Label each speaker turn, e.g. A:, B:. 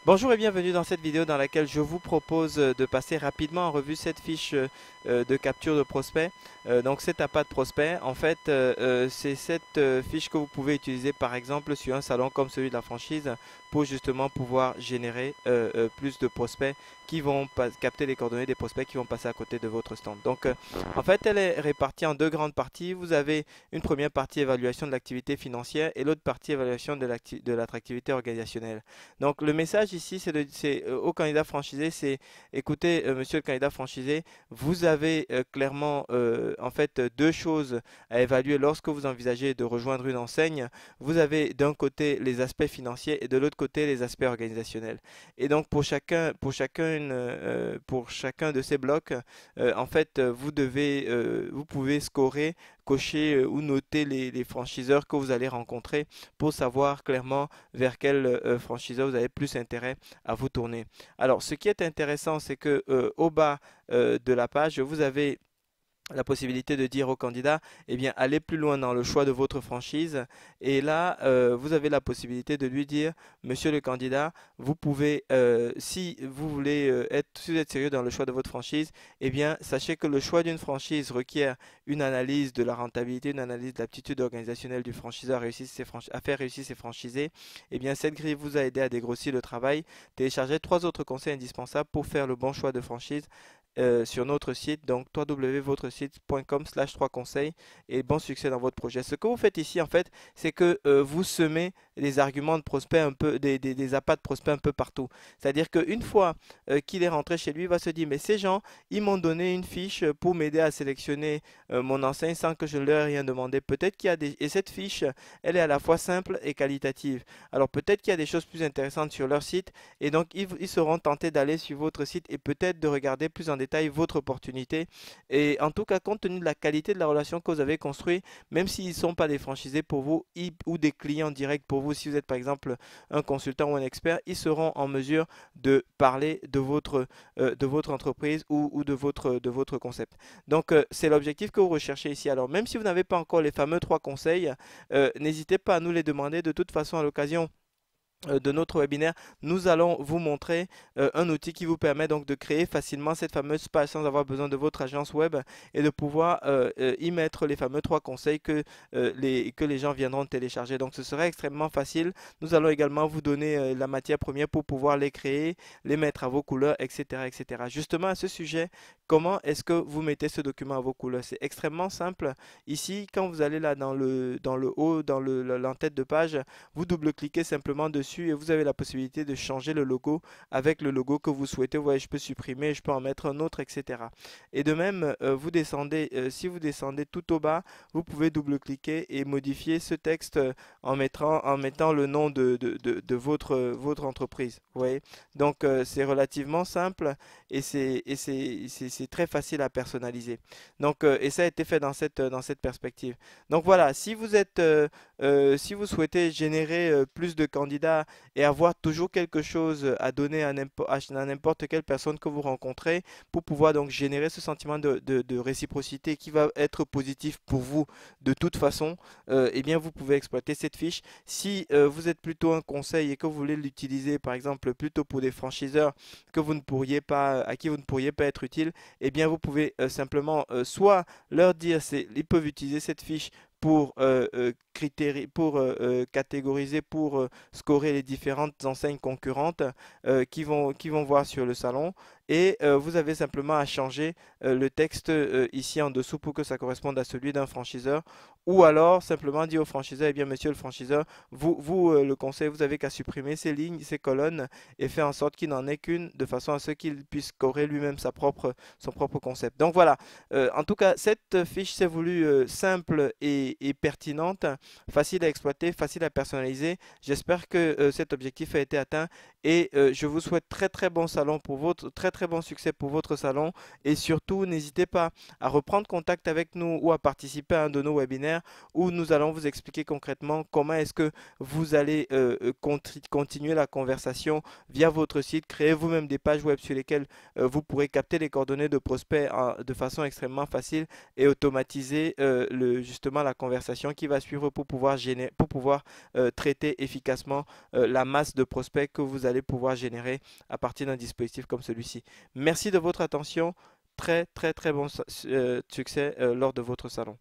A: Bonjour et bienvenue dans cette vidéo dans laquelle je vous propose de passer rapidement en revue cette fiche de capture de prospect. Donc c'est appât de prospect. En fait, c'est cette fiche que vous pouvez utiliser par exemple sur un salon comme celui de la franchise pour justement pouvoir générer plus de prospects qui vont capter les coordonnées des prospects qui vont passer à côté de votre stand. Donc en fait, elle est répartie en deux grandes parties. Vous avez une première partie évaluation de l'activité financière et l'autre partie évaluation de l'attractivité organisationnelle. Donc le message ici, c'est au candidat franchisé, c'est écoutez, monsieur le candidat franchisé, vous avez clairement en fait deux choses à évaluer lorsque vous envisagez de rejoindre une enseigne. Vous avez d'un côté les aspects financiers et de l'autre côté les aspects organisationnels. Et donc pour chacun de ces blocs, en fait, vous pouvez scorer, cocher ou noter les franchiseurs que vous allez rencontrer pour savoir clairement vers quel franchiseur vous avez plus intérêt à vous tourner. Alors, ce qui est intéressant, c'est que au bas de la page, vous avez la possibilité de dire au candidat, eh bien, allez plus loin dans le choix de votre franchise. Et là, vous avez la possibilité de lui dire, monsieur le candidat, vous pouvez, si vous voulez si vous êtes sérieux dans le choix de votre franchise, eh bien, sachez que le choix d'une franchise requiert une analyse de la rentabilité, une analyse de l'aptitude organisationnelle du franchiseur à faire réussir ses franchisés. Eh bien, cette grille vous a aidé à dégrossir le travail. Téléchargez 3 autres conseils indispensables pour faire le bon choix de franchise sur notre site, donc www.votresite.com/3conseils, et bon succès dans votre projet. Ce que vous faites ici, en fait, c'est que vous semez des arguments de prospect un peu, des appâts de prospect un peu partout. C'est-à-dire qu'une fois qu'il est rentré chez lui, il va se dire, mais ces gens, ils m'ont donné une fiche pour m'aider à sélectionner mon enseigne sans que je ne leur ai rien demandé. Peut-être qu'il y a des... Et cette fiche, elle est à la fois simple et qualitative. Alors peut-être qu'il y a des choses plus intéressantes sur leur site, et donc ils seront tentés d'aller sur votre site et peut-être de regarder plus en détail votre opportunité. Et en tout cas, compte tenu de la qualité de la relation que vous avez construite, même s'ils ne sont pas des franchisés pour vous ou des clients directs pour vous, si vous êtes par exemple un consultant ou un expert, ils seront en mesure de parler de votre entreprise ou de votre concept. Donc, c'est l'objectif que vous recherchez ici. Alors, même si vous n'avez pas encore les fameux 3 conseils, n'hésitez pas à nous les demander. De toute façon, à l'occasion de notre webinaire, nous allons vous montrer un outil qui vous permet donc de créer facilement cette fameuse page sans avoir besoin de votre agence web et de pouvoir y mettre les fameux 3 conseils que les gens viendront télécharger. Donc ce serait extrêmement facile. Nous allons également vous donner la matière première pour pouvoir les créer, les mettre à vos couleurs, etc., etc. Justement à ce sujet, comment est-ce que vous mettez ce document à vos couleurs? C'est extrêmement simple. Ici, quand vous allez là dans le haut, dans l'entête de page, vous double-cliquez simplement dessus et vous avez la possibilité de changer le logo avec le logo que vous souhaitez. Vous voyez, je peux supprimer, je peux en mettre un autre, etc. Et de même, si vous descendez tout au bas, vous pouvez double-cliquer et modifier ce texte en mettant le nom de votre entreprise. Vous voyez? Donc, c'est relativement simple et c'est très facile à personnaliser. Donc, et ça a été fait dans cette perspective. Donc voilà, si vous souhaitez générer plus de candidats et avoir toujours quelque chose à donner à n'importe quelle personne que vous rencontrez pour pouvoir donc générer ce sentiment de réciprocité qui va être positif pour vous de toute façon, eh bien vous pouvez exploiter cette fiche. Si vous êtes plutôt un conseil et que vous voulez l'utiliser par exemple plutôt pour des franchiseurs à qui vous ne pourriez pas être utile, eh bien vous pouvez simplement soit leur dire, ils peuvent utiliser cette fiche pour catégoriser, pour scorer les différentes enseignes concurrentes qui vont voir sur le salon. Et vous avez simplement à changer le texte ici en dessous pour que ça corresponde à celui d'un franchiseur. Ou alors simplement dire au franchiseur, eh bien monsieur le franchiseur, le conseil, vous avez qu'à supprimer ces lignes, ces colonnes et faire en sorte qu'il n'en ait qu'une de façon à ce qu'il puisse scorer lui-même son propre concept. Donc voilà, en tout cas, cette fiche s'est voulue simple et pertinente, facile à exploiter, facile à personnaliser. J'espère que cet objectif a été atteint et je vous souhaite très bon salon pour très bon succès pour votre salon et surtout n'hésitez pas à reprendre contact avec nous ou à participer à un de nos webinaires où nous allons vous expliquer concrètement comment est-ce que vous allez continuer la conversation via votre site, créer vous-même des pages web sur lesquelles vous pourrez capter les coordonnées de prospects de façon extrêmement facile et automatiser justement la conversation qui va suivre pour pouvoir traiter efficacement la masse de prospects que vous allez pouvoir générer à partir d'un dispositif comme celui-ci. Merci de votre attention. Très, très, très bon succès lors de votre salon.